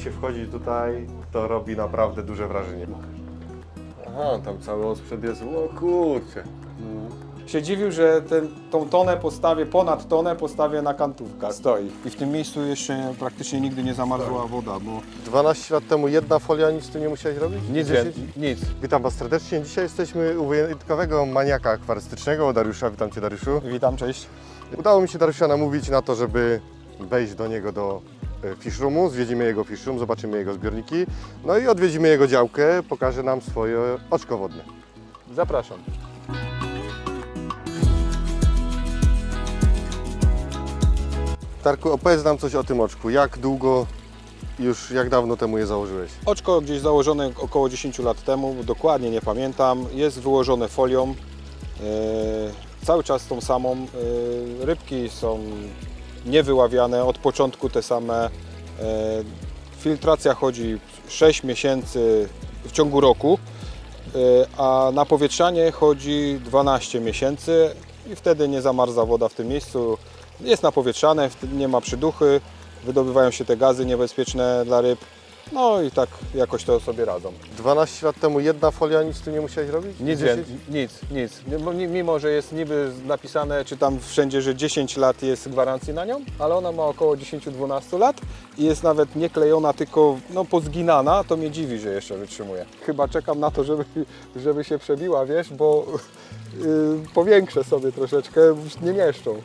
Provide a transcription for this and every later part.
się wchodzi tutaj, to robi naprawdę duże wrażenie. Aha, tam cały osprzęt jest, o kurczę. Się dziwił, że tą tonę postawię, ponad tonę postawię na kantówka, stoi. I w tym miejscu jeszcze praktycznie nigdy nie zamarzła woda, bo 12 lat temu jedna folia, nic tu nie musiałeś robić? nic, 10? nic. Witam Was serdecznie. Dzisiaj jesteśmy u wyjątkowego maniaka akwarystycznego, Dariusza. Witam Cię, Dariuszu. Witam, cześć. Udało mi się Dariusza namówić na to, żeby wejść do niego do fish roomu. Zwiedzimy jego fish room, zobaczymy jego zbiorniki. No i odwiedzimy jego działkę, pokaże nam swoje oczko wodne. Zapraszam. Darku, opowiedz nam coś o tym oczku. Jak długo, jak dawno temu je założyłeś? Oczko gdzieś założone około 10 lat temu, dokładnie nie pamiętam. Jest wyłożone folią, cały czas tą samą. Rybki są niewyławiane, od początku te same. Filtracja chodzi 6 miesięcy w ciągu roku, a napowietrzanie chodzi 12 miesięcy i wtedy nie zamarza woda w tym miejscu. Jest napowietrzane, nie ma przyduchy, wydobywają się te gazy niebezpieczne dla ryb. No i tak jakoś to sobie radzą. 12 lat temu jedna folia, nic tu nie musiałeś robić? Nic. Mimo, że jest niby napisane, czy tam wszędzie, że 10 lat jest gwarancji na nią, ale ona ma około 10-12 lat i jest nawet nie klejona, tylko pozginana, to mnie dziwi, że jeszcze wytrzymuje. Chyba czekam na to, żeby się przebiła, wiesz, bo powiększę sobie troszeczkę, już nie mieszczą.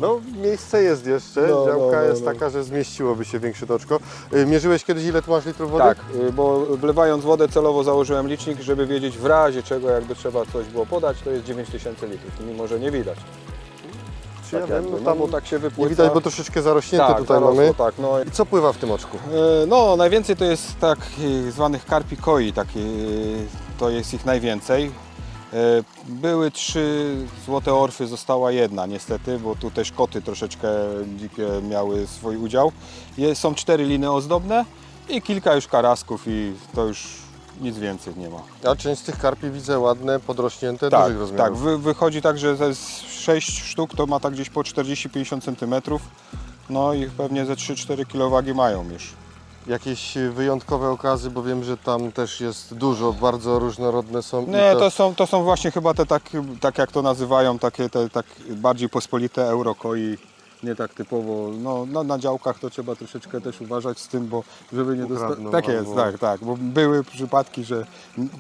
No, miejsce jest jeszcze, działka jest taka, że zmieściłoby się większe toczko. Mierzyłeś kiedyś, ile tu masz litrów wody? Tak, bo wlewając wodę celowo założyłem licznik, żeby wiedzieć w razie czego, jakby trzeba coś było podać, to jest 9000 litrów, mimo że nie widać. Czy ja Tak wiem, jakby, no tam bo tak się wypływa. nie widać, bo troszeczkę zarośnięte tak, tutaj zarosło, mamy. tak, no. I co pływa w tym oczku? No, najwięcej to jest tak zwanych karpi koi, to jest ich najwięcej. Były 3 złote orfy, została jedna niestety, bo tu też koty troszeczkę dzikie miały swój udział. Są 4 liny ozdobne i kilka już karasków i to już nic więcej nie ma. A część z tych karpi widzę ładne, podrośnięte, Tak, dużych rozmiarów. tak, wychodzi tak, że ze 6 sztuk to ma tak gdzieś po 40-50 cm. No i pewnie ze 3-4 kg wagi mają już. Jakieś wyjątkowe okazy, bo wiem, że tam też jest dużo, bardzo różnorodne są. Nie, to są właśnie chyba te tak jak to nazywają, takie te tak bardziej pospolite eurokoi, nie tak typowo. No, na działkach to trzeba troszeczkę też uważać z tym, bo żeby nie dostać. Tak jest, tak, bo były przypadki, że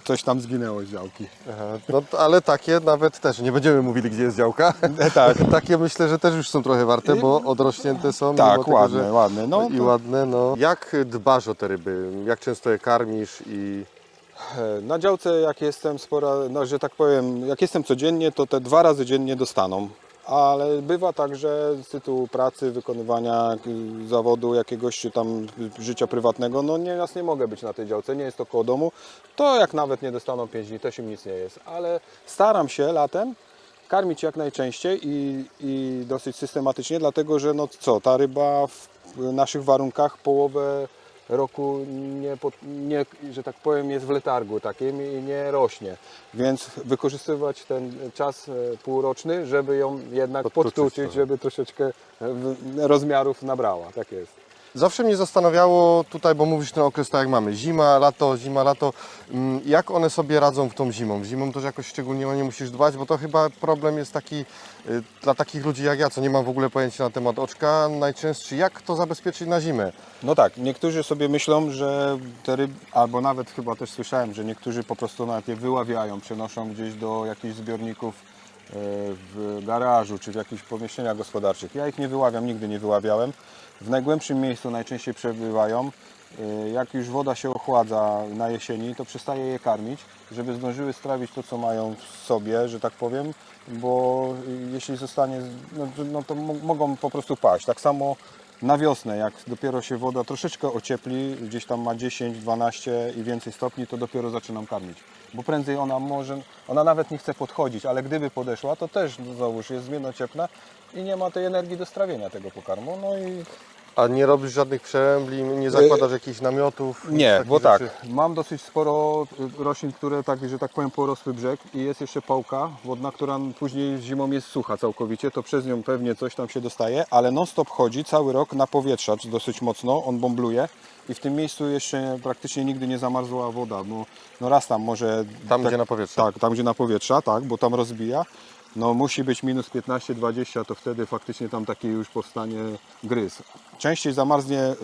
coś tam zginęło z działki. Aha, no, ale takie nawet też, nie będziemy mówili, gdzie jest działka. Tak. Takie myślę, że też już są trochę warte, bo odrośnięte są. Tak, mimo tego, ładne, że... ładne. No, I ładne, no. Jak dbasz o te ryby? Jak często je karmisz i... Na działce jak jestem że tak powiem, jak jestem codziennie, to te 2 razy dziennie dostaną. Ale bywa tak, że z tytułu pracy, wykonywania zawodu jakiegoś czy tam życia prywatnego, no nieraz nie mogę być na tej działce, nie jest to koło domu, to jak nawet nie dostaną 5 dni, też im nic nie jest. Ale staram się latem karmić jak najczęściej i dosyć systematycznie, dlatego że ta ryba w naszych warunkach połowę roku że tak powiem, jest w letargu takim i nie rośnie. Więc wykorzystywać ten czas półroczny, żeby ją jednak podtuczyć, żeby troszeczkę rozmiarów nabrała. Tak jest. Zawsze mnie zastanawiało tutaj, bo mówisz ten okres tak jak mamy, zima, lato, jak one sobie radzą w tą zimą? Zimą to jakoś szczególnie o nie musisz dbać, bo to chyba problem jest taki dla takich ludzi jak ja, co nie mam w ogóle pojęcia na temat oczka, najczęstszy, jak to zabezpieczyć na zimę? No tak, niektórzy sobie myślą, że te ryby, albo nawet chyba też słyszałem, że niektórzy po prostu nawet je wyławiają, przenoszą gdzieś do jakichś zbiorników w garażu czy w jakichś pomieszczeniach gospodarczych. Ja ich nie wyławiam, nigdy nie wyławiałem. W najgłębszym miejscu najczęściej przebywają. Jak już woda się ochładza na jesieni, to przestaję je karmić, żeby zdążyły strawić to, co mają w sobie, że tak powiem, bo jeśli zostanie, no to mogą po prostu paść. Tak samo na wiosnę, jak dopiero się woda troszeczkę ociepli, gdzieś tam ma 10, 12 i więcej stopni, to dopiero zaczynam karmić. Bo prędzej ona nawet nie chce podchodzić, ale gdyby podeszła, to też załóż jest zmiennocieplna i nie ma tej energii do strawienia tego pokarmu. No i A nie robisz żadnych przeręblin, nie zakładasz jakichś namiotów? nic Nie, takich bo tak, rzeczy? mam dosyć sporo roślin, które tak, że tak powiem porosły brzeg i jest jeszcze pałka wodna, która później zimą jest sucha całkowicie, to przez nią pewnie coś tam się dostaje, ale non stop chodzi cały rok napowietrzacz dosyć mocno, on bąbluje i w tym miejscu jeszcze praktycznie nigdy nie zamarzła woda, bo no raz tam może... Tam, tak, gdzie na powietrze. Tak, tam gdzie na powietrza, tak, bo tam rozbija. No musi być minus 15-20, to wtedy faktycznie tam taki już powstanie gryz. Częściej zamarznie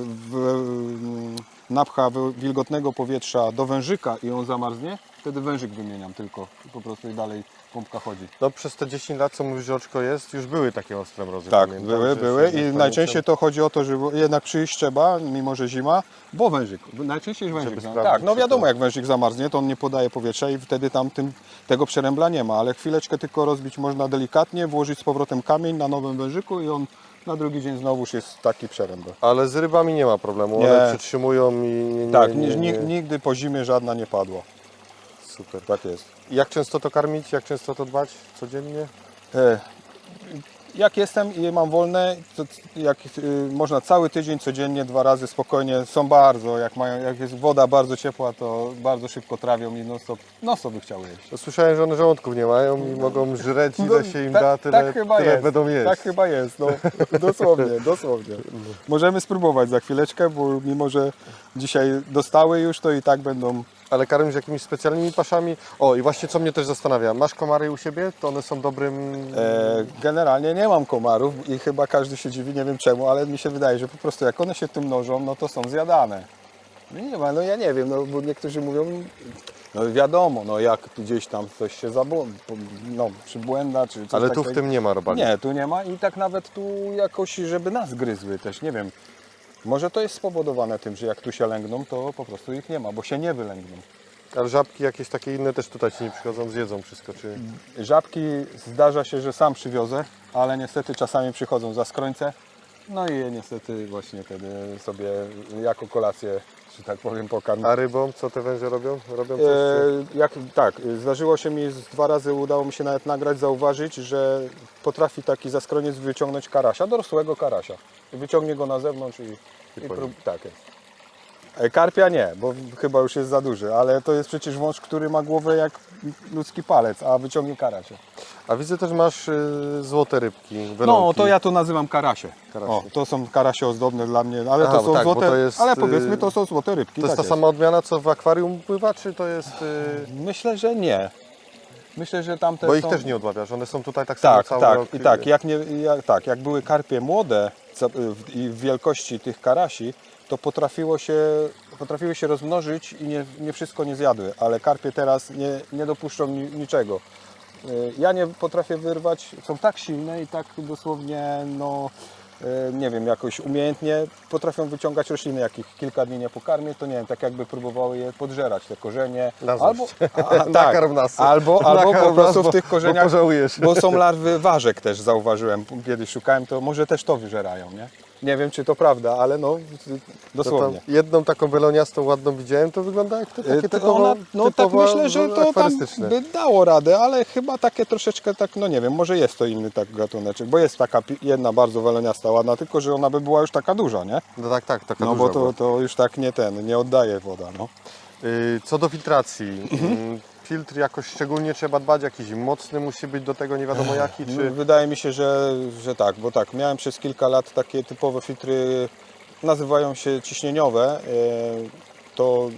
napcha wilgotnego powietrza do wężyka i on zamarznie, wtedy wężyk wymieniam tylko i po prostu i dalej pompka chodzi. No przez te 10 lat, co mówisz, że oczko jest, już były takie ostre mrozy. Tak, pamiętam, były że i najczęściej to chodzi o to, żeby jednak przyjść trzeba, mimo że zima, bo wężyk, najczęściej wężyk. Żeby Tak, sprawdzić, no czy wiadomo to- jak wężyk zamarznie, to on nie podaje powietrza i wtedy tam tego przerębla nie ma, ale chwileczkę tylko rozbić można delikatnie, włożyć z powrotem kamień na nowym wężyku i on na drugi dzień znowuż jest taki przerębl. Ale z rybami nie ma problemu, Nie. one przytrzymują i nie, Tak, nie. nigdy po zimie żadna nie padła. Super. Tak jest. Jak często to karmić, jak często to dbać? Codziennie? Jak jestem i mam wolne, to można cały tydzień, codziennie, 2 razy spokojnie, są bardzo, jak jest woda bardzo ciepła, to bardzo szybko trawią i non stop by chciały jeść. To słyszałem, że one żołądków nie mają i mogą żreć, ile się im da, tyle będą jeść. Tak chyba jest, no, dosłownie. Możemy spróbować za chwileczkę, bo mimo, że dzisiaj dostały już, to i tak będą... Ale karmisz jakimiś specjalnymi paszami? O, i właśnie co mnie też zastanawia, masz komary u siebie? To one są dobrym... Generalnie nie mam komarów i chyba każdy się dziwi, nie wiem czemu, ale mi się wydaje, że po prostu jak one się tym mnożą, no to są zjadane. No nie ma, no ja nie wiem, no bo niektórzy mówią, no wiadomo, no jak gdzieś tam coś się przybłęda, czy coś Ale tu takiego. w tym nie ma robali. Nie, tu nie ma i tak nawet tu jakoś, żeby nas gryzły też, nie wiem. Może to jest spowodowane tym, że jak tu się lęgną, to po prostu ich nie ma, bo się nie wylęgną. Ale żabki jakieś takie inne też tutaj ci nie przychodzą, zjedzą wszystko, czy... Żabki zdarza się, że sam przywiozę, ale niestety czasami przychodzą za skrońce. No i je niestety właśnie wtedy sobie jako kolację, że tak powiem, pokarm. A rybom, co te węże robią? Robią coś? Czy... Tak, zdarzyło się mi 2 razy, udało mi się nawet nagrać, zauważyć, że potrafi taki zaskroniec wyciągnąć karasia, dorosłego karasia. Wyciągnie go na zewnątrz i tak jest. Karpia nie, bo chyba już jest za duży, ale to jest przecież wąż, który ma głowę jak ludzki palec, a wyciągnie karasia. A widzę też masz złote rybki, wyląki. No, to ja to nazywam karasie. Karasie. O, to są karasie ozdobne dla mnie, ale Aha, to bo są tak, bo złote, to jest, ale powiedzmy to są złote rybki. To jest tak ta sama odmiana, co w akwarium pływa, czy to jest... Myślę, że nie. Myślę, że tamte Bo ich są... też nie odławiasz, one są tutaj tak samo Tak, cały tak, rok. i tak, jak były karpie młode i w wielkości tych karasi, to potrafiły się rozmnożyć i nie wszystko nie zjadły, ale karpie teraz nie dopuszczą niczego. Ja nie potrafię wyrwać, są tak silne i tak dosłownie, nie wiem, jakoś umiejętnie potrafią wyciągać rośliny, jak ich kilka dni nie pokarmię, to nie wiem, tak jakby próbowały je podżerać, te korzenie. Na złość. Tak, Nakarm nas. albo po Nakarm prostu nas, w tych bo korzeniach, pożałujesz. bo są larwy ważek też, zauważyłem, kiedyś szukałem, to może też to wyżerają, nie? Nie wiem, czy to prawda, ale no, dosłownie. To tam jedną taką weloniastą ładną widziałem, to wygląda jak to takie To typowo, ona, no tak typowo myślę, że to tam akwarystyczne. by dało radę, ale chyba takie troszeczkę tak, no nie wiem, może jest to inny tak gatuneczek, bo jest taka jedna bardzo weloniasta ładna, tylko że ona by była już taka duża, nie? No tak, taka No duża, bo to już tak nie oddaje woda, no. Co do filtracji, filtr jakoś szczególnie trzeba dbać, jakiś mocny musi być do tego, nie wiadomo jaki, czy... Wydaje mi się, że tak, bo tak, miałem przez kilka lat takie typowe filtry, nazywają się ciśnieniowe, to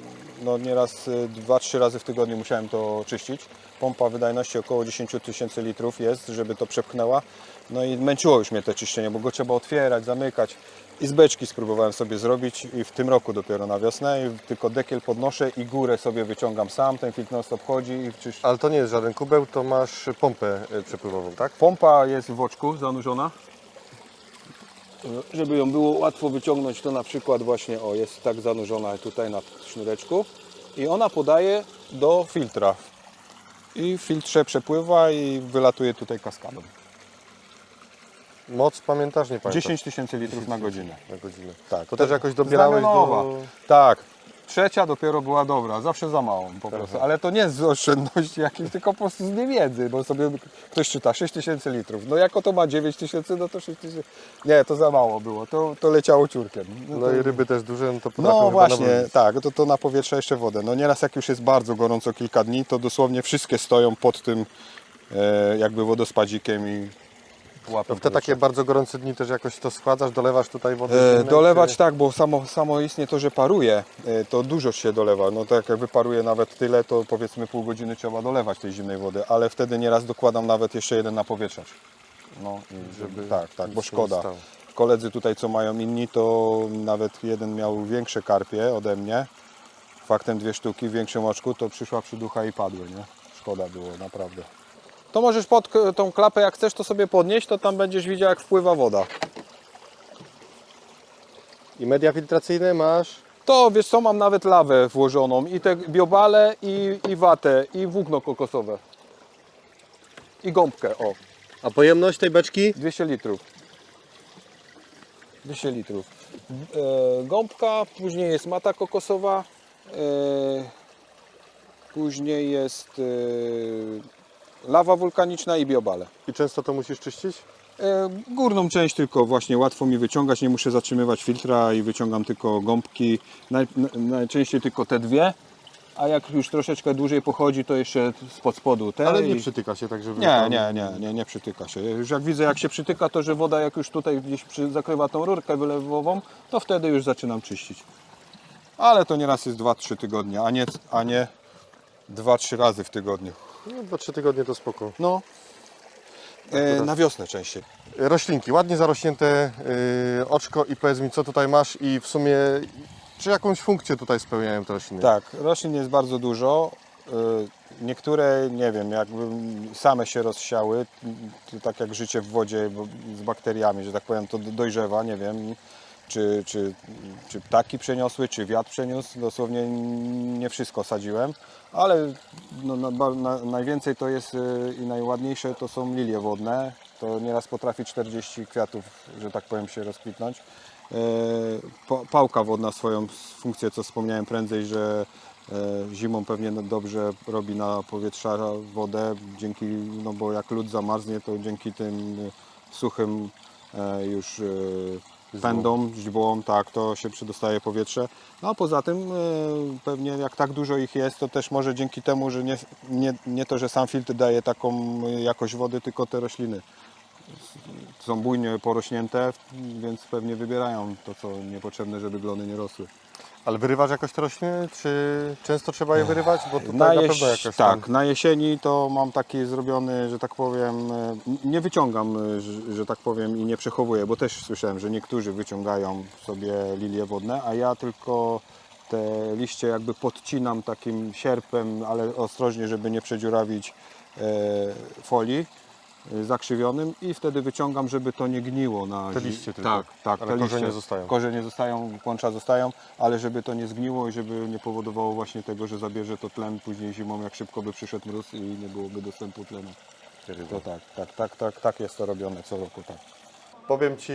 no nieraz 2-3 razy w tygodniu musiałem to czyścić. Pompa wydajności około 10 000 litrów jest, żeby to przepchnęła. No i męczyło już mnie to czyszczenie, bo go trzeba otwierać, zamykać. I z beczki spróbowałem sobie zrobić i w tym roku dopiero na wiosnę i tylko dekiel podnoszę i górę sobie wyciągam sam, ten filtr non stop chodzi i czyszczę. Ale to nie jest żaden kubeł, to masz pompę przepływową, tak? Pompa jest w oczku zanurzona. Żeby ją było łatwo wyciągnąć, to na przykład właśnie jest tak zanurzona tutaj na sznureczku i ona podaje do filtra. I w filtrze przepływa i wylatuje tutaj kaskadą. Moc pamiętasz, nie pamiętasz? 10 000 litrów na godzinę. Na godzinę. Tak, To też jakoś dobierałeś znamionowa. do... Tak. trzecia dopiero była dobra, zawsze za małą po prostu, ale to nie z oszczędności jakichś, tylko po prostu z niewiedzy, bo sobie ktoś czyta 6000 litrów, no jako to ma 9000, no to 6000, nie, to za mało było, to leciało ciurkiem. No i ryby też duże, no to potrafią No chyba właśnie, nawrócić. tak, to na powietrze jeszcze wodę. No nieraz jak już jest bardzo gorąco kilka dni, to dosłownie wszystkie stoją pod tym jakby wodospadzikiem i łapią W te takie bardzo gorące dni też jakoś to schładzasz, dolewasz tutaj wody zimnej, dolewać czy... tak, bo samo istnie to, że paruje, to dużo się dolewa. No tak jak wyparuje nawet tyle, to powiedzmy pół godziny trzeba dolewać tej zimnej wody, ale wtedy nieraz dokładam nawet jeszcze jeden napowietrzacz. No, żeby tak, bo nic się nie szkoda. stało. Koledzy tutaj co mają inni, to nawet jeden miał większe karpie ode mnie. Faktem 2 sztuki w większym oczku, to przyszła przyducha i padły, nie? Szkoda było, naprawdę. To możesz pod tą klapę, jak chcesz, to sobie podnieść, to tam będziesz widział, jak wpływa woda. I media filtracyjne masz? To wiesz co, mam nawet lawę włożoną i te biobale, i watę, i włókno kokosowe. I gąbkę, o, A pojemność tej beczki? 200 litrów. 200 litrów. Gąbka, później jest mata kokosowa, później jest lawa wulkaniczna i biobale. I często to musisz czyścić? Górną część tylko właśnie łatwo mi wyciągać, nie muszę zatrzymywać filtra i wyciągam tylko gąbki, najczęściej tylko te dwie, a jak już troszeczkę dłużej pochodzi, to jeszcze spod spodu te. Ale nie przytyka się tak, żeby... Nie przytyka się. Już jak widzę, jak się przytyka, to że woda jak już tutaj gdzieś zakrywa tą rurkę wylewową, to wtedy już zaczynam czyścić. Ale to nieraz jest 2-3 tygodnie, a nie 2-3 razy w tygodniu. No 2-3 tygodnie to spoko. No, na wiosnę częściej. Roślinki, ładnie zarośnięte oczko i powiedz mi, co tutaj masz i w sumie czy jakąś funkcję tutaj spełniają te rośliny? Tak, roślin jest bardzo dużo. Niektóre, nie wiem, jakby same się rozsiały, to tak jak życie w wodzie z bakteriami, że tak powiem, to dojrzewa, nie wiem, czy ptaki przeniosły, czy wiatr przeniósł, dosłownie nie wszystko sadziłem, ale no, najwięcej to jest i najładniejsze to są lilie wodne, to nieraz potrafi 40 kwiatów, że tak powiem, się rozkwitnąć. Pałka wodna swoją funkcję, co wspomniałem prędzej, że zimą pewnie dobrze robi na powietrza wodę, dzięki, no bo jak lód zamarznie, to dzięki tym suchym już pędom, źdźbłom, tak, to się przedostaje powietrze. No a poza tym pewnie jak tak dużo ich jest, to też może dzięki temu, że nie to, że sam filtr daje taką jakość wody, tylko te rośliny są bujnie porośnięte, więc pewnie wybierają to, co niepotrzebne, żeby glony nie rosły. Ale wyrywasz jakoś te rośliny? Czy często trzeba je wyrywać? Bo tutaj na pewno jakaś tam... Tak, na jesieni to mam taki zrobiony, że tak powiem, nie wyciągam, że tak powiem, i nie przechowuję, bo też słyszałem, że niektórzy wyciągają sobie lilie wodne, a ja tylko te liście jakby podcinam takim sierpem, ale ostrożnie, żeby nie przedziurawić folii zakrzywionym i wtedy wyciągam, żeby to nie gniło na Te liście tylko. Tak, tak, Ale te korzenie liście. zostają. Korzenie zostają, łącza zostają, ale żeby to nie zgniło i żeby nie powodowało właśnie tego, że zabierze to tlen później zimą, jak szybko by przyszedł mróz i nie byłoby dostępu tlenu. To tak jest to robione co roku, tak. Powiem Ci,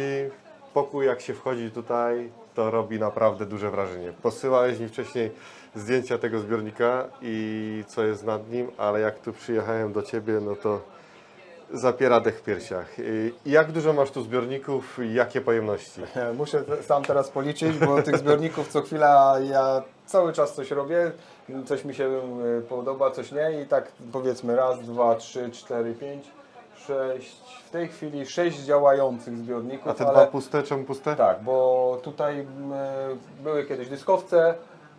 pokój jak się wchodzi tutaj, to robi naprawdę duże wrażenie. Posyłałeś mi wcześniej zdjęcia tego zbiornika i co jest nad nim, ale jak tu przyjechałem do Ciebie, no to zapiera dech w piersiach. I jak dużo masz tu zbiorników i jakie pojemności? Muszę sam teraz policzyć, bo tych zbiorników co chwila ja cały czas coś robię, coś mi się podoba, coś nie i tak powiedzmy raz, dwa, trzy, cztery, pięć, 6, w tej chwili 6 działających zbiorników. A te dwa puste, czemu puste? Tak, bo tutaj były kiedyś dyskowce,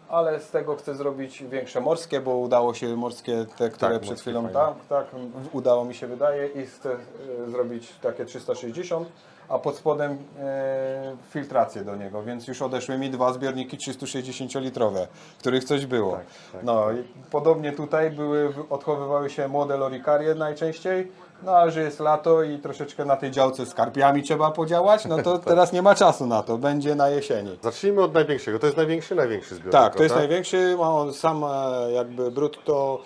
ale z tego chcę zrobić większe morskie, bo udało się morskie, te, które przed morskie chwilą fajne. tak, udało mi się wydaje i chcę zrobić takie 360, a pod spodem filtrację do niego, więc już odeszły mi 2 zbiorniki 360-litrowe, w których coś było. Tak. No i podobnie tutaj odchowywały się młode lorikarie najczęściej, no ale że jest lato i troszeczkę na tej działce z karpiami trzeba podziałać, no to teraz nie ma czasu na to, będzie na jesieni. Zacznijmy od największego. To jest największy zbiornik. Tak, to jest prawda? największy, ma on sam jakby brutto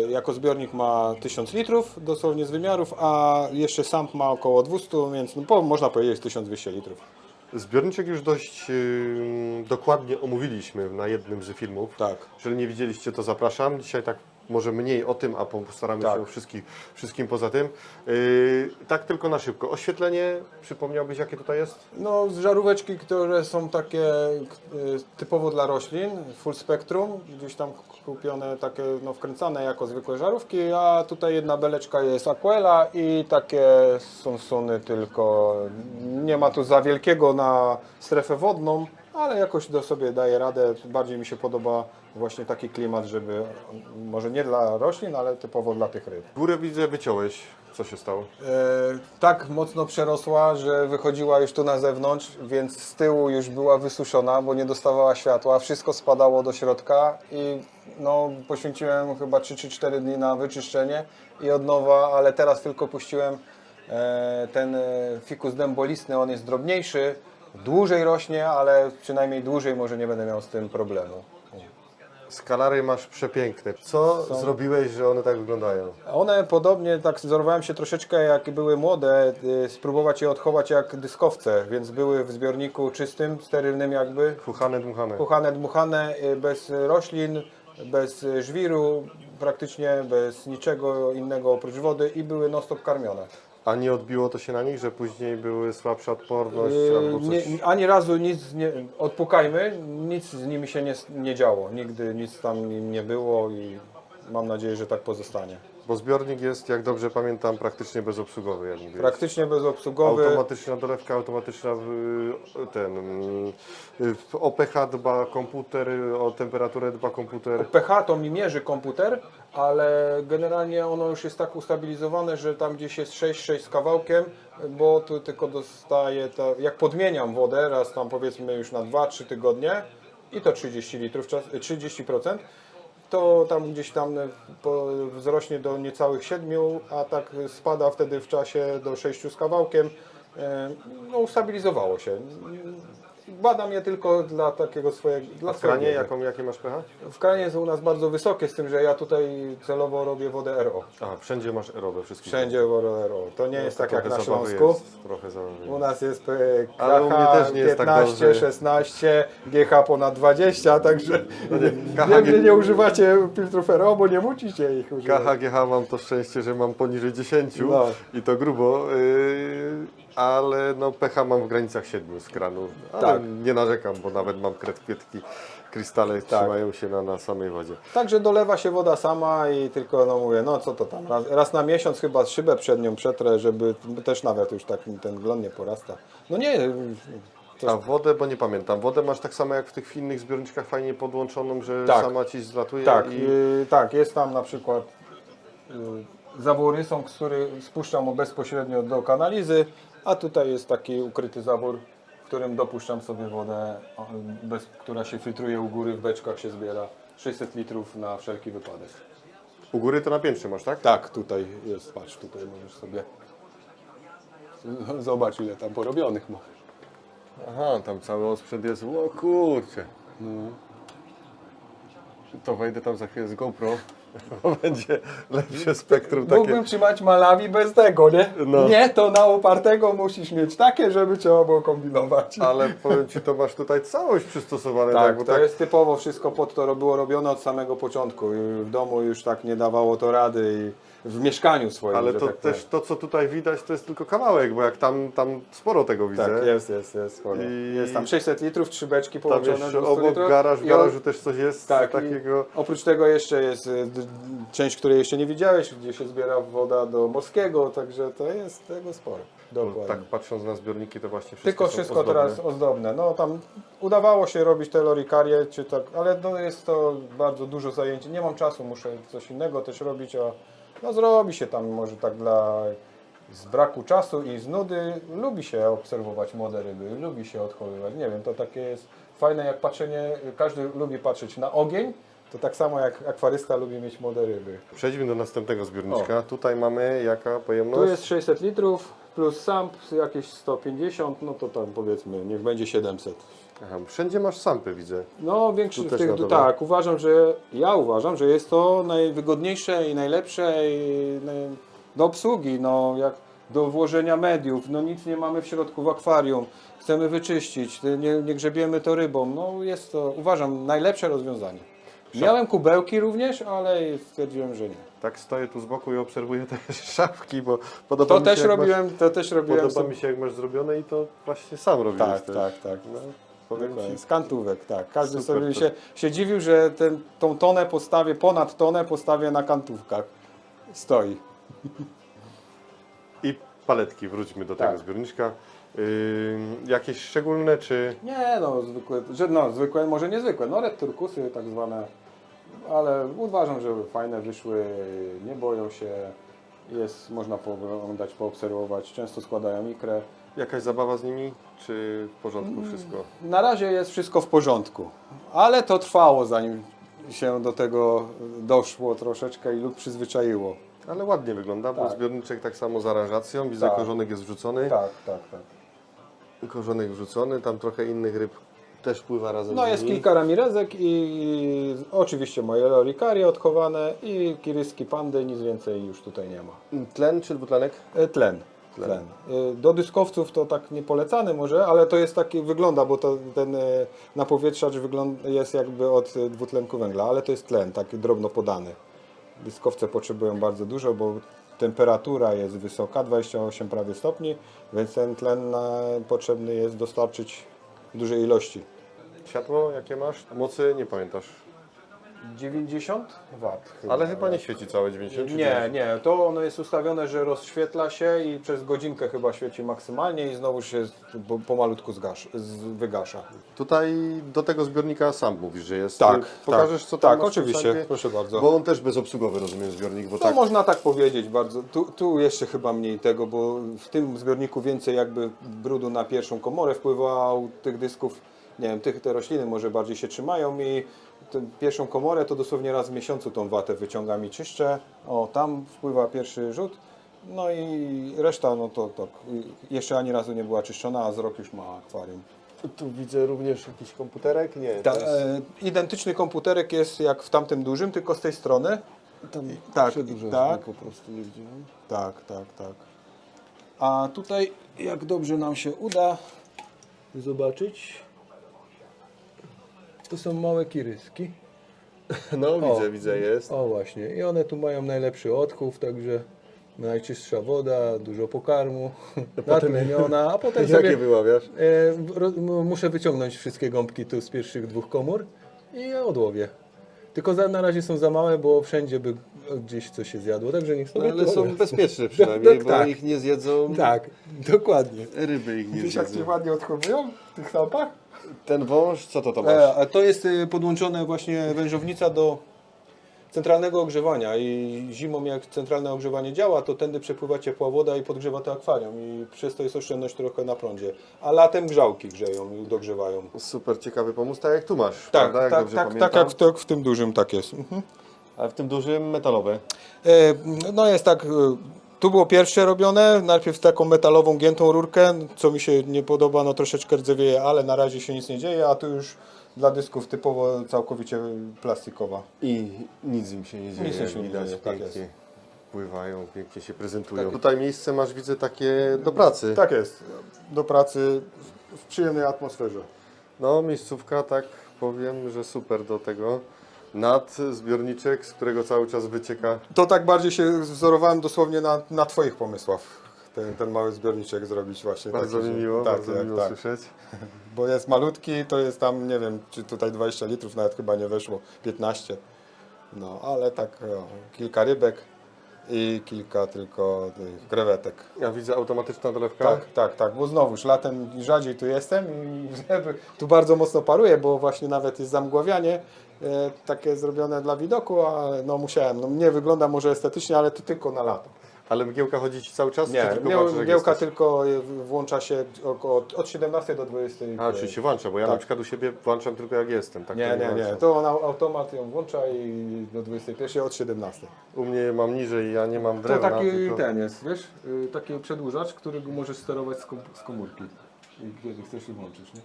jako zbiornik ma 1000 litrów dosłownie z wymiarów, a jeszcze sam ma około 200, więc no, można powiedzieć 1200 litrów. Zbiorniczek już dość dokładnie omówiliśmy na jednym z filmów. Tak. Jeżeli nie widzieliście, to zapraszam. Dzisiaj tak może mniej o tym, a postaramy Tak. się o wszystkim poza tym. Tak tylko na szybko. Oświetlenie, przypomniałbyś, jakie tutaj jest? No, z żaróweczki, które są takie typowo dla roślin, full spectrum, gdzieś tam kupione takie, no, wkręcane jako zwykłe żarówki, a tutaj jedna beleczka jest Aquela i takie Sunsuny, tylko nie ma tu za wielkiego na strefę wodną, ale jakoś sobie daje radę. Bardziej mi się podoba właśnie taki klimat, żeby może nie dla roślin, ale typowo dla tych ryb. Górę widzę, wyciąłeś. Co się stało? Tak mocno przerosła, że wychodziła już tu na zewnątrz, więc z tyłu już była wysuszona, bo nie dostawała światła. Wszystko spadało do środka i no, poświęciłem chyba 3 czy 4 dni na wyczyszczenie i od nowa, ale teraz tylko puściłem ten ficus dębolistny, on jest drobniejszy, dłużej rośnie, ale przynajmniej dłużej może nie będę miał z tym problemu. Skalary masz przepiękne. Co zrobiłeś, że one tak wyglądają? One podobnie, tak wzorowałem się troszeczkę jak były młode, spróbować je odchować jak dyskowce, więc były w zbiorniku czystym, sterylnym jakby, Fuchane, dmuchane. puchane, dmuchane, bez roślin, bez żwiru, praktycznie bez niczego innego oprócz wody i były non-stop karmione. A nie odbiło to się na nich, że później były słabsza odporność albo coś? Ani razu nic nie, odpukajmy, nic z nimi się nie działo, nigdy nic tam im nie było i mam nadzieję, że tak pozostanie. Bo zbiornik jest, jak dobrze pamiętam, praktycznie bezobsługowy. Jak mówię. Praktycznie bezobsługowy. Automatyczna dolewka, automatyczna o pH dba komputer, o temperaturę dba komputer. pH to mi mierzy komputer, ale generalnie ono już jest tak ustabilizowane, że tam gdzieś jest 6 z kawałkiem, bo tu tylko dostaję, jak podmieniam wodę, raz tam powiedzmy już na 2-3 tygodnie i to 30 litrów, 30%, to tam gdzieś tam wzrośnie do niecałych 7, a tak spada wtedy w czasie do 6 z kawałkiem. No, ustabilizowało się. Badam je tylko dla takiego swojego... Dla A w kranie swojego. jakie masz pH? W kranie jest u nas bardzo wysokie, z tym, że ja tutaj celowo robię wodę RO. A, wszędzie masz RO we wszystkich. Wszędzie wodę RO. To nie jest tak jak na zabawy Śląsku. Jest, trochę zabawy U nas jest Ale u mnie KH też nie jest tak 15, dobrze. 16, GH ponad 20, także KH wiem, że nie używacie filtrów RO, bo nie musicie ich używać. KHGH mam to szczęście, że mam poniżej 10 No. i to grubo, ale no pH mam w granicach 7 z kranu, ale Tak. nie narzekam, bo nawet mam kwietki, krystale trzymają się na samej wodzie. Także dolewa się woda sama i tylko no mówię, no co to tam, raz na miesiąc chyba szybę przed nią przetrę, żeby też nawet już tak mi ten glon nie porasta. No nie, A wodę, bo nie pamiętam, wodę masz tak samo jak w tych innych zbiorniczkach fajnie podłączoną, że Tak. sama ci zlatuje tak, i tak, jest tam na przykład zawory są, który spuszczam bezpośrednio do kanalizy, a tutaj jest taki ukryty zawór, w którym dopuszczam sobie wodę, która się filtruje u góry, w beczkach się zbiera. 600 litrów na wszelki wypadek. u góry to na piętrze masz, tak? Tak, tutaj jest, patrz, tutaj możesz sobie zobacz ile tam porobionych ma. Aha, tam cały osprzęt jest, o kurczę. To wejdę tam za chwilę z GoPro, bo będzie lepsze spektrum takie. Mógłbym trzymać Malawi bez tego, nie? No. Nie, to na opartego musisz mieć takie, żeby trzeba było kombinować. Ale powiem Ci, to masz tutaj całość przystosowane. Tak, bo to jest typowo wszystko pod to było robione od samego początku. I w domu już tak nie dawało to rady i w mieszkaniu swoim. Ale że to tak też to, co tutaj widać, to jest tylko kawałek, bo jak tam sporo tego widzę. Tak, jest sporo. I- Jest tam 600 litrów, 3 beczki Tam połączone jeszcze do 100 obok litrów. w I garażu też coś jest tak, takiego. oprócz tego jeszcze jest część, której jeszcze nie widziałeś, gdzie się zbiera woda do morskiego, także to jest tego sporo. Dokładnie. Tak patrząc na zbiorniki, to właśnie wszystko Tylko są wszystko ozdobne. teraz ozdobne. No tam udawało się robić te lorikarie, czy tak, ale no jest to bardzo dużo zajęć. Nie mam czasu, muszę coś innego też robić, a no zrobi się tam może tak z braku czasu i z nudy. Lubi się obserwować młode ryby, lubi się odchowywać. Nie wiem, to takie jest fajne jak patrzenie, każdy lubi patrzeć na ogień, to tak samo jak akwarysta lubi mieć młode ryby. Przejdźmy do następnego zbiorniczka. Tutaj mamy jaka pojemność? Tu jest 600 litrów plus samp jakieś 150, no to tam powiedzmy, niech będzie 700. Aha, wszędzie masz sampy, widzę. No większy Tu w też tych, na dole. tak, ja uważam, że jest to najwygodniejsze i najlepsze do obsługi. No jak do włożenia mediów, no nic nie mamy w środku w akwarium, chcemy wyczyścić, nie grzebiemy to rybą, no jest to, uważam, najlepsze rozwiązanie. Miałem kubełki również, ale stwierdziłem, że nie. Tak stoję tu z boku i obserwuję te szafki, bo podoba mi się, To też robiłem. podoba mi się jak masz zrobione i to właśnie sam robisz. Tak, też. tak. No, powiem Dokładnie, ci, z kantówek, tak. Każdy Super sobie to. się dziwił, że tą tonę postawię, ponad tonę postawię na kantówkach. Stoi. I paletki, wróćmy do tego Tak. zbiorniczka. Jakieś szczególne, czy Nie no, zwykłe, może niezwykłe, no red turkusy tak zwane, ale uważam, że fajne wyszły, nie boją się, można pooglądać, poobserwować, często składają ikrę. jakaś zabawa z nimi, czy w porządku Mm. wszystko? Na razie jest wszystko w porządku, ale to trwało zanim się do tego doszło troszeczkę i lub przyzwyczaiło. Ale ładnie wygląda, bo Tak. zbiorniczek tak samo z aranżacją, widzę Tak. korzonek jest wrzucony, Tak. korzonek wrzucony, tam trochę innych ryb też pływa razem No z jest nimi. kilka ramirezek i oczywiście moje lorikarie odchowane i kiryski pandy, nic więcej już tutaj nie ma. Tlen czy dwutlenek? Tlen. Do dyskowców to tak nie polecany może, ale to jest taki, wygląda, bo ten napowietrzacz jest jakby od dwutlenku węgla, ale to jest tlen, taki drobno podany. Dyskowce potrzebują bardzo dużo, bo temperatura jest wysoka, 28 prawie stopni, więc ten tlen potrzebny jest dostarczyć w dużej ilości. Światło jakie masz? Mocy nie pamiętasz. 90 W. Ale chyba nie świeci całe 90. czy Nie, to ono jest ustawione, że rozświetla się i przez godzinkę chyba świeci maksymalnie i znowu się pomalutku wygasza. Tutaj do tego zbiornika sam mówisz, że jest. Tak, Pokażesz co tam tak, masz w oczywiście, sprzęcie? proszę bardzo. Bo on też bezobsługowy, rozumiem, zbiornik, bo To tak. można tak powiedzieć bardzo. Tu jeszcze chyba mniej tego, bo w tym zbiorniku więcej jakby brudu na pierwszą komorę wpływa, u tych dysków, nie wiem, te rośliny może bardziej się trzymają i tę pierwszą komorę to dosłownie raz w miesiącu tą watę wyciągam i czyszczę. O, tam wpływa pierwszy rzut. No i reszta, no to jeszcze ani razu nie była czyszczona, a z rok już ma akwarium. Tu widzę również jakiś komputerek. Nie, Ta, identyczny komputerek jest jak w tamtym dużym, tylko z tej strony. tam tak, przedłużasz, tak. bo po prostu nie widziałem. Tak. A tutaj, jak dobrze nam się uda zobaczyć, to są małe kiryski. No widzę, jest. O właśnie, i one tu mają najlepszy odchów, także najczystsza woda, dużo pokarmu, natleniona, a potem Jakie sobie wyławiasz? muszę wyciągnąć wszystkie gąbki tu z pierwszych dwóch komór i je odłowię. Tylko na razie są za małe, bo wszędzie by gdzieś coś się zjadło, także niech No, sobie ale tu są robią. bezpieczne przynajmniej, Tak, bo tak. ich nie zjedzą. Tak, dokładnie. Ryby ich nie Wiesz jak zjedzą. się ładnie odchowują w tych lampach? Ten wąż, co to masz? A to jest podłączone właśnie wężownica do centralnego ogrzewania i zimą jak centralne ogrzewanie działa, to tędy przepływa ciepła woda i podgrzewa to akwarium i przez to jest oszczędność trochę na prądzie. A latem grzałki grzeją i dogrzewają. Super ciekawy pomysł, tak jak tu masz, Tak, prawda? Jak dobrze tak pamiętam. jak w tym dużym tak jest. Ale w tym dużym metalowe. No jest tak, tu było pierwsze robione, najpierw taką metalową giętą rurkę, co mi się nie podoba, no troszeczkę rdzewieje, ale na razie się nic nie dzieje, a tu już dla dysków typowo całkowicie plastikowa. I nic im się nie dzieje, Nic im jak się nie widać, dzieje, tak pięknie pływają, pięknie się prezentują. Tutaj miejsce masz, widzę, takie do pracy. Tak jest, do pracy w przyjemnej atmosferze. No, miejscówka, tak powiem, że super do tego. Zbiorniczek, z którego cały czas wycieka. To tak bardziej się wzorowałem dosłownie na Twoich pomysłach, ten mały zbiorniczek zrobić właśnie. Bardzo taki, mi że- miło, tak, bardzo jak, miło tak. słyszeć. Bo jest malutki, to jest tam, nie wiem, czy tutaj 20 litrów nawet chyba nie weszło, 15. No, ale tak kilka rybek i kilka tylko tych krewetek. Ja widzę automatyczna dolewka. Tak, bo znowuż latem rzadziej tu jestem i tu bardzo mocno paruje, bo właśnie nawet jest zamgławianie takie zrobione dla widoku, ale no musiałem. No nie wygląda może estetycznie, ale to tylko na lato. Ale mgiełka chodzi Ci cały czas? Nie, czy tylko walczysz, jak mgiełka jesteś? tylko włącza się od 17 do 20. A, oczywiście włącza, bo ja Tak. na przykład u siebie włączam tylko jak jestem. Tak to Nie. włączam. To on automat ją włącza i do 21 od 17. U mnie mam niżej, ja nie mam To drewna. taki tylko... ten jest, wiesz, taki przedłużacz, którego możesz sterować z komórki. I kiedy chcesz i włączyć, nie?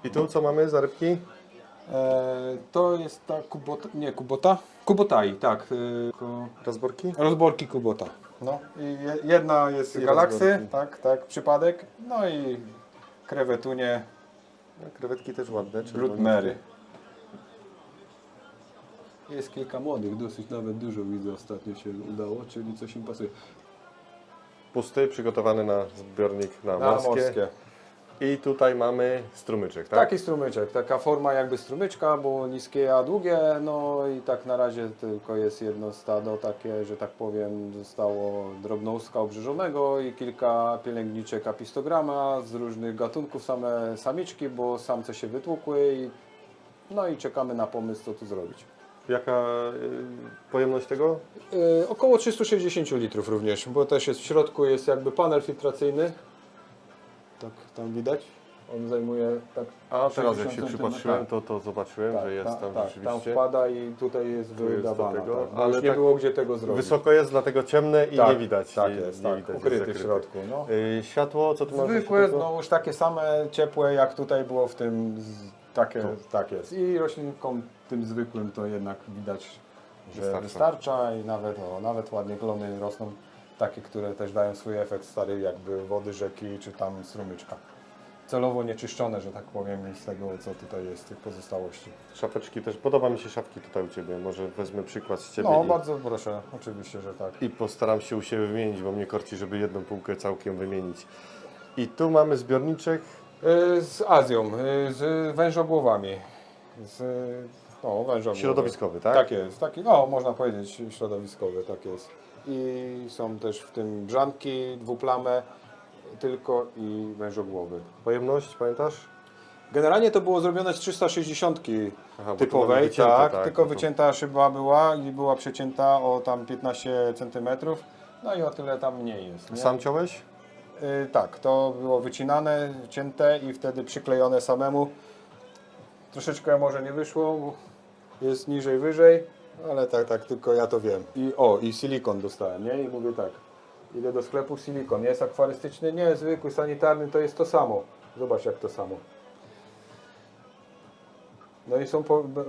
I tu co mamy za rybki? To jest ta Kubotai, tak. Rozborki? Rozborki Kubota. No i jedna jest I Galaxy, rozgorki. tak, przypadek. No i krewetunie No, krewetki też ładne. Blood Mary. Jest kilka młodych, dosyć nawet dużo widzę ostatnio się udało, czyli coś im pasuje. Pusty, przygotowany na zbiornik na Na morskie. morskie. I tutaj mamy strumyczek, tak? Taki strumyczek, taka forma jakby strumyczka, bo niskie a długie, no i tak na razie tylko jest jedno stado takie, że tak powiem, zostało drobnouska obrzyżonego i kilka pielęgniczek apistograma z różnych gatunków, same samiczki, bo samce się wytłukły i no i czekamy na pomysł, co tu zrobić. Jaka pojemność tego? Około 360 litrów również, bo też jest w środku jest jakby panel filtracyjny. Tak, tam widać. On zajmuje tak. A teraz jak 60 się cm, przypatrzyłem, tak. to zobaczyłem, że jest tam Tam rzeczywiście. wpada i tutaj jest Tu jest do wydawana. tego, Tak, bo ale już nie tak było gdzie tego zrobić. Wysoko jest, dlatego ciemne i Tak, nie widać. tak nie, jest, nie tak, widać, ukryty jest w środku. No. Światło, co tu masz? Zwykłe, jeszcze? no już takie same ciepłe jak tutaj było w tym, takie, tak jest. I roślinkom tym zwykłym to jednak widać, że wystarcza i nawet ładnie glony rosną. Takie, które też dają swój efekt starej jakby wody rzeki czy tam strumyczka. Celowo nieczyszczone, że tak powiem, z tego co tutaj jest, tych pozostałości. Szafeczki też, podoba mi się szafki tutaj u Ciebie, może wezmę przykład z Ciebie No, bardzo proszę, oczywiście, że tak. i postaram się u siebie wymienić, bo mnie korci, żeby jedną półkę całkiem wymienić. I tu mamy zbiorniczek. Z Azją, z wężogłowami. Wężogłowy. Środowiskowy, tak? Tak jest, taki, no można powiedzieć środowiskowy, tak jest. I są też w tym brzanki, dwuplame tylko i wężogłowy. Pojemność, pamiętasz? Generalnie to było zrobione z 360 Aha, bo tu mamy typowej, wycięte, tak, tylko no to- wycięta szyba była i była przecięta o tam 15 cm, no i o tyle tam mniej jest. Nie? Sam ciąłeś? Tak, to było wycinane, cięte i wtedy przyklejone samemu. Troszeczkę może nie wyszło, bo jest niżej, wyżej, ale tak, tylko ja to wiem. I silikon dostałem, nie? I mówię tak, idę do sklepu, silikon, jest akwarystyczny? Nie, zwykły, sanitarny, to jest to samo. Zobacz jak to samo. No i są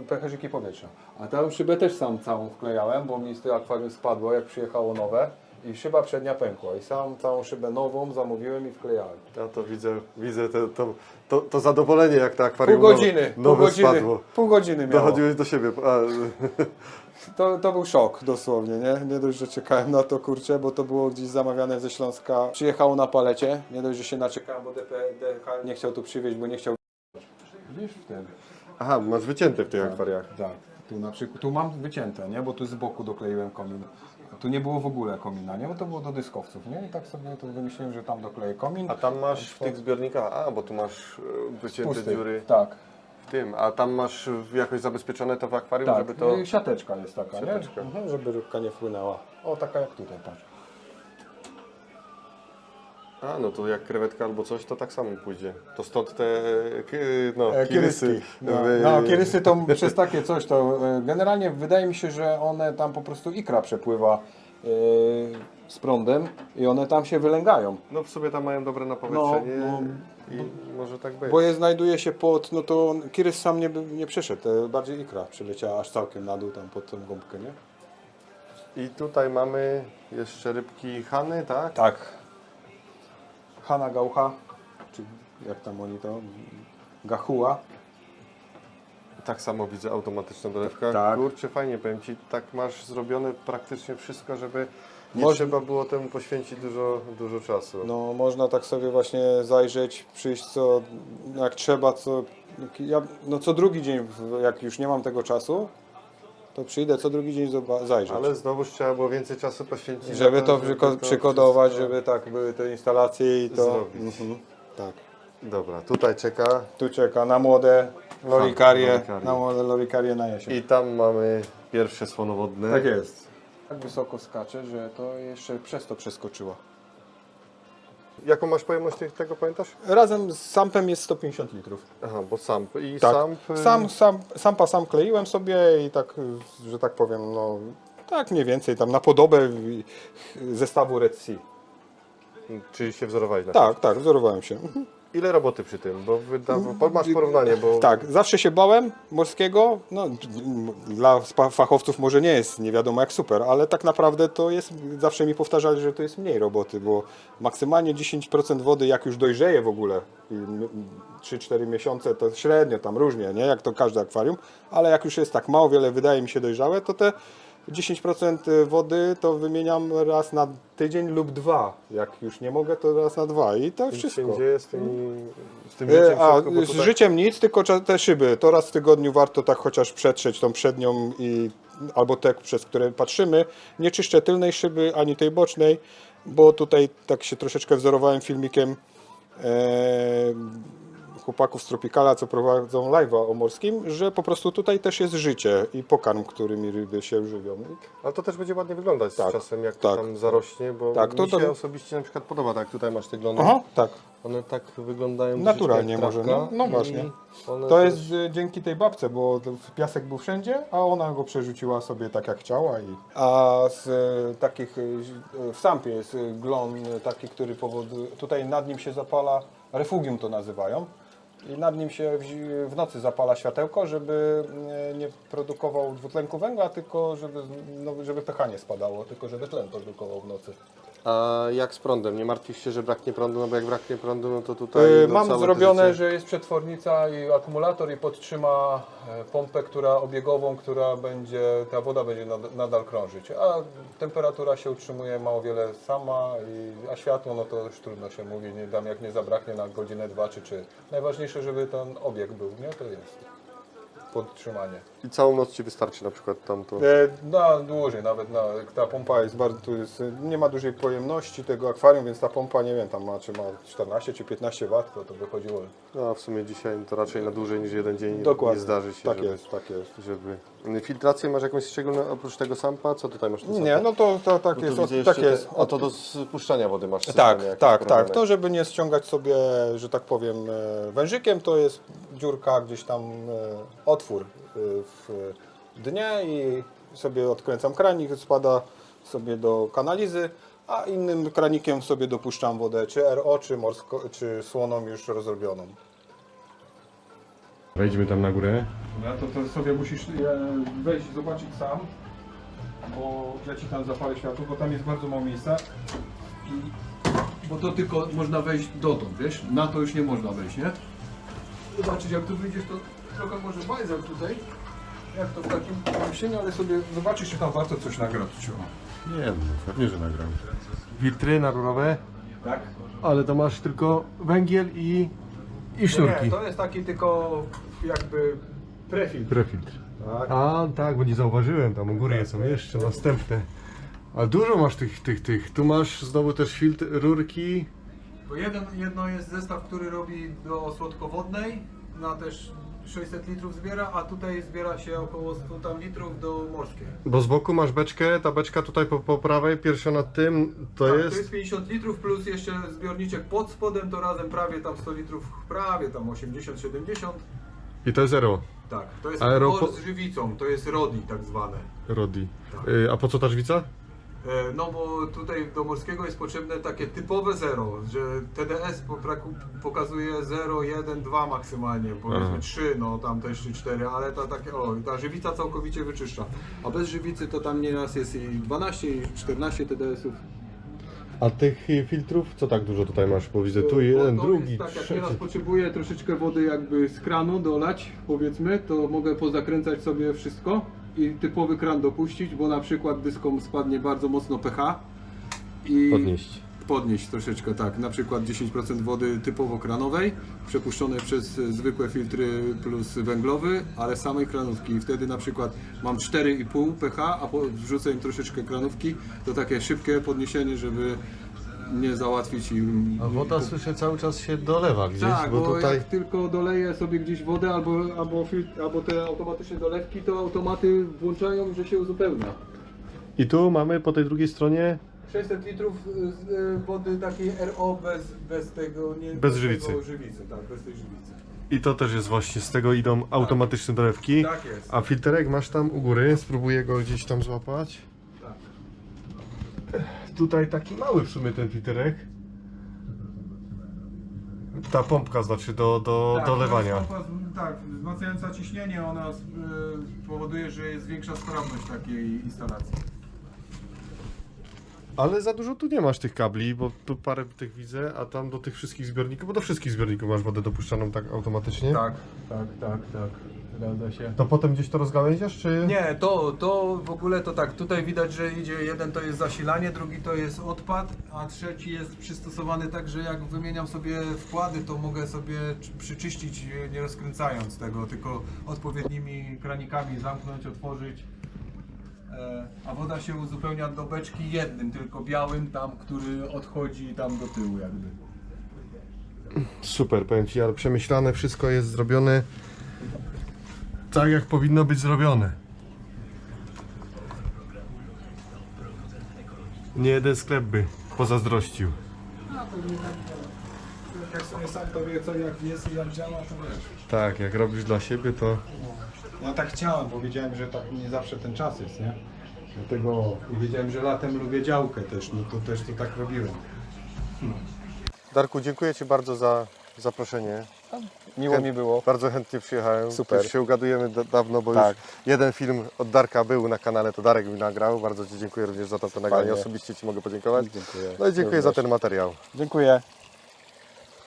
pęcherzyki powietrza. A tę szybę też sam całą wklejałem, bo mi z tego akwarium spadło, jak przyjechało nowe. I szyba przednia pękła. I sam całą szybę nową zamówiłem i wklejałem. Ja to widzę to zadowolenie, jak to akwarium nowe spadło. Pół godziny miało. Dochodziłeś do siebie. To był szok dosłownie, nie? Nie dość, że czekałem na to, kurczę, bo to było gdzieś zamawiane ze Śląska. Przyjechało na palecie. Nie dość, że się naczekałem, bo DHL nie chciał tu przywieźć, bo nie chciał... Widzisz w tym? Aha, masz wycięte w tych akwariach. Tak. Tu na przykład, tu mam wycięte, nie? Bo tu z boku dokleiłem komin. A tu nie było w ogóle komina, nie? Bo to było do dyskowców, nie? I tak sobie to wymyśliłem, że tam dokleję komin. A tam masz w tych zbiornikach, bo tu masz wycięte Pusty. dziury Tak. w tym, a tam masz jakoś zabezpieczone to w akwarium, Tak, żeby to... siateczka jest taka, Siateczka. nie? Żeby rybka nie wpłynęła. O, taka jak tutaj, patrz. A, no to jak krewetka albo coś, to tak samo pójdzie. To stąd te kirysy. Kiryski. No, kirysy to przez takie coś, to generalnie wydaje mi się, że one tam po prostu ikra przepływa z prądem i one tam się wylęgają. No w sobie tam mają dobre napowietrzenie No, i może tak być. Bo je znajduje się pod, no to kirys sam nie przeszedł, bardziej ikra przyleciała aż całkiem na dół tam pod tą gąbkę, nie? I tutaj mamy jeszcze rybki Hany, tak? Tak. Hana Gaucha, czy jak tam oni to, Gahua. Tak samo widzę automatyczna dolewka. Tak. Kurczę, fajnie, powiem Ci, tak masz zrobione praktycznie wszystko, żeby nie Może- trzeba było temu poświęcić dużo czasu. No można tak sobie właśnie zajrzeć, przyjść co jak trzeba, co drugi dzień, jak już nie mam tego czasu, to przyjdę co drugi dzień zajrzeć. Ale znowuż trzeba było więcej czasu poświęcić. Żeby na to przykodować, wszystko żeby tak były te instalacje i to. zrobić. Tak. Dobra, tutaj czeka Tu czeka na młode lorikarie, lorikarie. na młode lorikarie na jesień. i tam mamy pierwsze słonowodne. Tak jest. Tak wysoko skacze, że to jeszcze przez to przeskoczyła. Jaką masz pojemność tego, pamiętasz? Razem z sampem jest 150 litrów. Aha, bo samp i Tak. samp... Sam kleiłem sobie i tak, że tak powiem, no tak mniej więcej tam na podobę zestawu Red Sea. Czyli się wzorowałeś na Tak, wzorowałem się. Ile roboty przy tym? Bo masz porównanie, bo... Tak, zawsze się bałem morskiego, no dla fachowców może nie jest nie wiadomo jak super, ale tak naprawdę to jest, zawsze mi powtarzali, że to jest mniej roboty, bo maksymalnie 10% wody jak już dojrzeje w ogóle, 3-4 miesiące to średnio, tam różnie, nie, jak to każde akwarium, ale jak już jest tak mało, wiele wydaje mi się dojrzałe, to te 10% wody to wymieniam raz na tydzień lub 2. Jak już nie mogę, to raz na 2 i to Co wszystko. się dzieje z tym życiem w A środku, bo z tutaj... życiem nic, tylko te szyby. To raz w tygodniu warto tak chociaż przetrzeć tą przednią albo te, przez które patrzymy. Nie czyszczę tylnej szyby, ani tej bocznej, bo tutaj tak się troszeczkę wzorowałem filmikiem chłopaków z Tropicala, co prowadzą live'a o morskim, że po prostu tutaj też jest życie i pokarm, którymi ryby się żywią. Ale to też będzie ładnie wyglądać z czasem, jak to tak. tam zarośnie, bo Tak, to mi się to- osobiście na przykład podoba, tak jak tutaj masz te glony. Aha, tak. One tak wyglądają Naturalnie troszeczkę jak może, trawka no i właśnie. one To też- jest dzięki tej babce, bo piasek był wszędzie, a ona go przerzuciła sobie tak jak chciała. A z takich, w Sampie jest glon taki, który powoduje, tutaj nad nim się zapala, refugium to nazywają. I nad nim się w nocy zapala światełko, żeby nie produkował dwutlenku węgla, tylko żeby pH nie spadało, tylko żeby tlen produkował w nocy. A jak z prądem? Nie martwisz się, że braknie prądu? No bo jak braknie prądu, no to tutaj... no Mam całe to zrobione, życie- Że jest przetwornica i akumulator i podtrzyma pompę, obiegową, ta woda będzie nadal krążyć, a temperatura się utrzymuje mało wiele sama, a światło, no to już trudno się mówi, nie dam jak nie zabraknie na godzinę, 2 czy 3. Najważniejsze, żeby ten obieg był, nie? To jest podtrzymanie. I całą noc Ci wystarczy na przykład tamto. Na dłużej, nawet ta pompa jest bardzo, nie ma dużej pojemności tego akwarium, więc ta pompa, nie wiem, tam ma 14 czy 15 W, to wychodziło. No a w sumie dzisiaj to raczej na dłużej niż jeden dzień Dokładnie. nie zdarzy się, Tak żeby, jest, tak jest. żeby... Filtrację masz jakąś szczególną, oprócz tego sampa? Co tutaj masz? Tu Nie, no to tak tu jest, widzę tak jeszcze jest. A to do spuszczania wody masz Tak, systemy jakieś tak, wprowadzone. tak. To, żeby nie ściągać sobie, że tak powiem, wężykiem, to jest dziurka, gdzieś tam otwór w dnie i sobie odkręcam kranik, spada sobie do kanalizy, a innym kranikiem sobie dopuszczam wodę, czy RO, czy słoną już rozrobioną. Wejdźmy tam na górę. To sobie musisz wejść, zobaczyć sam, bo ja Ci tam zapalę światło, bo tam jest bardzo mało miejsca. Bo to tylko można wejść dotąd, wiesz? Na to już nie można wejść, nie? Zobaczyć, jak tu wyjdziesz, to trochę może bajzel tutaj. Jak to w takim pomieszczeniu, ale sobie zobaczysz, czy tam warto coś nagrać. Nie, no pewnie, że nagram. Filtry narurowe, Tak? ale to masz tylko węgiel i Nie, to jest taki tylko jakby prefiltr. Prefiltr. Tak. A tak, bo nie zauważyłem, tam u góry są jeszcze następne. A dużo masz tych. Tu masz znowu też filtr, rurki. Bo jedno jest zestaw, który robi do słodkowodnej, na też 600 litrów zbiera, a tutaj zbiera się około 100 tam litrów do morskiej. Bo z boku masz beczkę, ta beczka tutaj po prawej, pierwsza nad tym, to Tak, jest... to jest 50 litrów plus jeszcze zbiorniczek pod spodem, to razem prawie tam 100 litrów, prawie tam 80-70. I to jest zero, Tak, to jest Aero- mor z żywicą, to jest RODI tak zwane. Rodi. Tak. A po co ta żwica? No bo tutaj do morskiego jest potrzebne takie typowe zero, że TDS pokazuje 0, 1, 2 maksymalnie, powiedzmy Aha. 3, no tam też 4, ale ta żywica całkowicie wyczyszcza. A bez żywicy to tam nieraz jest i 12, i 14 TDS-ów. A tych filtrów, co tak dużo tutaj masz? Bo widzę tu jeden, Bo to drugi, jest tak, jak trzeci. nieraz potrzebuję troszeczkę wody jakby z kranu dolać, powiedzmy, to mogę pozakręcać sobie wszystko i typowy kran dopuścić, bo na przykład dyskom spadnie bardzo mocno pH i podnieść troszeczkę, tak, na przykład 10% wody typowo kranowej, przepuszczone przez zwykłe filtry plus węglowy, ale samej kranówki i wtedy na przykład mam 4,5 pH, a wrzucę im troszeczkę kranówki, to takie szybkie podniesienie, żeby nie załatwić im... A woda słyszę cały czas się dolewa gdzieś, Tak, bo tutaj... jak tylko doleję sobie gdzieś wodę albo te automatyczne dolewki, to automaty włączają, że się uzupełnia. I tu mamy po tej drugiej stronie 600 litrów wody takiej RO bez tego... Nie, Bez żywicy. Tego żywicy, tak, bez tej żywicy. i to też jest właśnie, z tego idą automatyczne dolewki. Tak jest. A filterek masz tam u góry, spróbuję go gdzieś tam złapać. Tak. Tutaj taki mały w sumie ten filterek. Ta pompka znaczy do dolewania. Tak, wzmacniająca ciśnienie, ona powoduje, że jest większa sprawność takiej instalacji. Ale za dużo tu nie masz tych kabli, bo tu parę tych widzę, a tam do tych wszystkich zbiorników, bo do wszystkich zbiorników masz wodę dopuszczaną tak automatycznie. Tak. Zgadza się. To potem gdzieś to rozgałęziasz, czy? Nie, to w ogóle to tak, tutaj widać, że idzie jeden to jest zasilanie, drugi to jest odpad, a trzeci jest przystosowany tak, że jak wymieniam sobie wkłady, to mogę sobie przyczyścić nie rozkręcając tego, tylko odpowiednimi kranikami zamknąć, otworzyć. A woda się uzupełnia do beczki jednym, tylko białym tam, który odchodzi tam do tyłu jakby. Super, powiem Ci, ale przemyślane, wszystko jest zrobione tak, jak powinno być zrobione. Nie jeden sklep by pozazdrościł. Jak sobie sam to wie co jak jest i jak działa, to wiesz. Tak, jak robisz dla siebie, to... Ja tak chciałem, bo wiedziałem, że tak nie zawsze ten czas jest, nie? Dlatego i wiedziałem, że latem lubię działkę też, no to też to tak robiłem. Darku, dziękuję Ci bardzo za zaproszenie. Miło mi było. Bardzo chętnie przyjechałem. Super. Już się ugadujemy dawno, bo Tak. już jeden film od Darka był na kanale, to Darek mi nagrał. Bardzo Ci dziękuję również za to nagranie. Fajnie. Osobiście Ci mogę podziękować. Dziękuję. No i dziękuję za ten materiał. Dziękuję.